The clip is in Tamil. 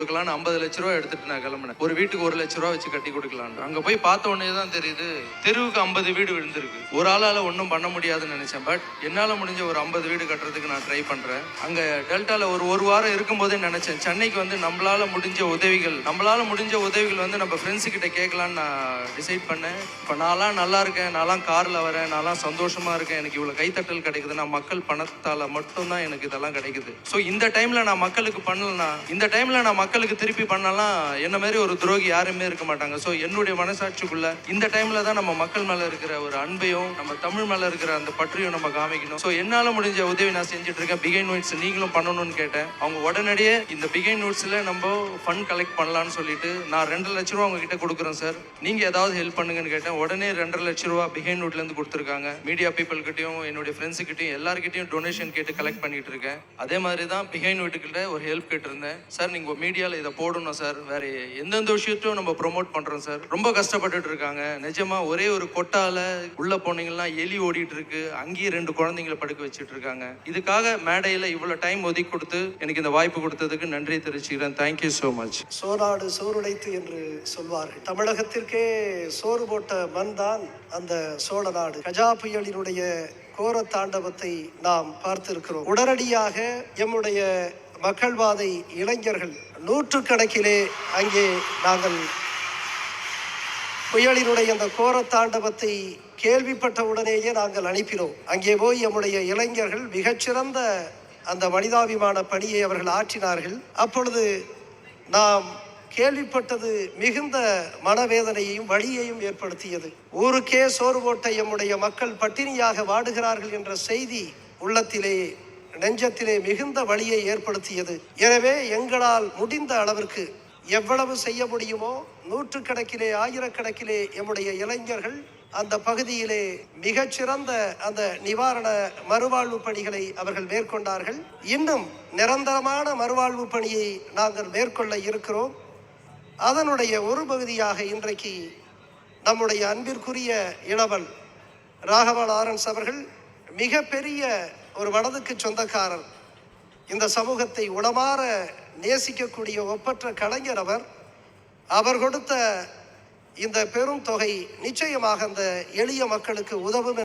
கொடுக்கலான்னு 50 லட்ச ரூபா எடுத்துட்டு நான் கிளம்பினேன். ஒரு வீட்டுக்கு 1 லட்ச ரூபா வச்சு கட்டி கொடுக்கலான்னு. அங்க போய் பார்த்த உடனே தான் தெரியுது தெருவுக்கு 50 வீடு விழுந்திருக்கு. ஒரு ஆளால ஒன்றும் பண்ண முடியாதுன்னு நினைச்சேன். பட் என்னால முடிஞ்ச ஒரு 50 வீடு கட்டுறதுக்கு நான் ட்ரை பண்றேன். அங்க டெல்டால ஒரு வாரம் இருக்கும்போதே நினைச்சேன் சென்னைக்கு வந்து நம்மளால முடிஞ்ச உதவிகள் வந்து நம்ம ஃப்ரெண்ட்ஸு கிட்ட கேட்கலான்னு நான் டிசைட் பண்ணேன். இப்போ நான்லாம் நல்லா இருக்கேன், நான்லாம் கார்ல வரேன், நான்லாம் சந்தோஷமா இருக்கேன், எனக்கு இவ்வளவு கைத்தட்டல் கிடைக்குது. நான் மக்கள் பணத்தால மட்டும்தான் எனக்கு இதெல்லாம் கிடைக்குது. ஸோ இந்த டைம்ல நான் மக்களுக்கு பண்ணலனா, இந்த டைம்ல நான் மக்களுக்கு திருப்பி பண்ணலாம், என்ன மாதிரி ஒரு துரோகி யாருமே இருக்க மாட்டாங்க. ஸோ என்னுடைய மனசாட்சிக்குள்ள இந்த டைம்ல தான் நம்ம மக்கள் மேல இருக்கிற ஒரு அன்பையும் நம்ம தமிழ் மேல இருக்கிற அந்த பற்றியும் நம்ம காமிக்கணும். ஸோ என்னால முடிஞ்ச உதவி நான் செஞ்சுட்டு இருக்கேன். பிகைன் நோட்ஸ் நீங்களும் பண்ணணும்னு கேட்டேன். அவங்க உடனடியே இந்த பிகைன் நோட்ஸ்ல நம்ம ஃபண்ட் கலெக்ட் பண்ணலாம்னு சொல்லிட்டு நான் 2 லட்ச ரூபா உங்ககிட்ட கொடுக்குறேன் சார், நீங்க ஏதாவது ஹெல்ப் பண்ணுங்கன்னு கேட்டேன். உடனே 2 லட்ச ரூபா பிகைன் நோட்ல இருந்து கொடுத்துருக்காங்க. மீடியா பீப்புள் கிட்டையும் என்னுடைய ஃப்ரெண்ட்ஸு கிட்டையும் எல்லாருக்கிட்டையும் டொனேஷன் கேட்டு கலெக்ட் பண்ணிட்டு இருக்கேன். அதே மாதிரி தான் பிகைன் நோட்டுக்கிட்ட ஒரு ஹெல்ப் கேட்டிருந்தேன். சார் நீங்க மீடியால இதை போடணும் சார், வேற எந்தெந்த விஷயத்தையும் நம்ம ப்ரொமோட் பண்றோம் சார், ரொம்ப கஷ்டப்பட்டுட்டு இருக்காங்க நிஜமா. ஒரே ஒரு கொட்டால உள்ள போனீங்கன்னா எலி ஓடிட்டு இருக்கு, அங்கேயே 2 குழந்தைங்களை படுக்க வச்சுட்டு இருக்காங்க. இதுக்காக மேடையில இவ்வளவு டைம் ஒதுக்கி கொடுத்து எனக்கு இந்த வாய்ப்பு கொடுத்ததுக்கு நன்றி தெரிவிச்சுக்கிறேன். Thank you so much. சோநாடு சோறுடைத்து என்று சொல்வார்கள். தமிழகத்திற்கே சோறு போட்ட மண் தான் அந்த சோழ நாடு. கஜா புயலினுடைய கோர தாண்டவத்தை நாம் பார்த்திருக்கிறோம். உடனடியாக எம்முடைய மக்கள்வாதை இளைஞர்கள் 100கணக்கிலே அங்கே நாங்கள் புயலினுடைய அந்த கோர தாண்டவத்தை கேள்விப்பட்ட உடனேயே நாங்கள் அனுப்பினோம். அங்கே போய் நம்முடைய இளைஞர்கள் மிகச்சிறந்த அந்த மனிதாபிமான பணியை அவர்கள் ஆற்றினார்கள். அப்பொழுது நாம் கேள்விப்பட்டது மிகுந்த மனவேதனையையும் வலியையும் ஏற்படுத்தியது. ஊருக்கே சோறு போட்ட எம்முடைய மக்கள் பட்டினியாக வாடுகிறார்கள் என்ற செய்தி உள்ளத்திலே நெஞ்சத்திலே மிகுந்த வலியை ஏற்படுத்தியது. எனவே எங்களால் முடிந்த அளவிற்கு எவ்வளவு செய்ய முடியுமோ 100கணக்கிலே 1000கணக்கிலே எம்முடைய இளைஞர்கள் அந்த பகுதியிலே மிகச்சிறந்த அந்த நிவாரண மறுவாழ்வு பணிகளை அவர்கள் மேற்கொண்டார்கள். இன்னும் நிரந்தரமான மறுவாழ்வு பணியை நாங்கள் மேற்கொள்ள இருக்கிறோம். அதனுடைய ஒரு பகுதியாக இன்றைக்கு நம்முடைய அன்பிற்குரிய இளவல் ராகவா லாரன்ஸ் அவர்கள் மிகப்பெரிய ஒரு மனதுக்கு சொந்தக்காரர், இந்த சமூகத்தை உளமாற நேசிக்கக்கூடிய ஒப்பற்ற கலைஞர் அவர் கொடுத்த இந்த பெரும் தொகை நிச்சயமாக அந்த எளிய மக்களுக்கு உதவும்.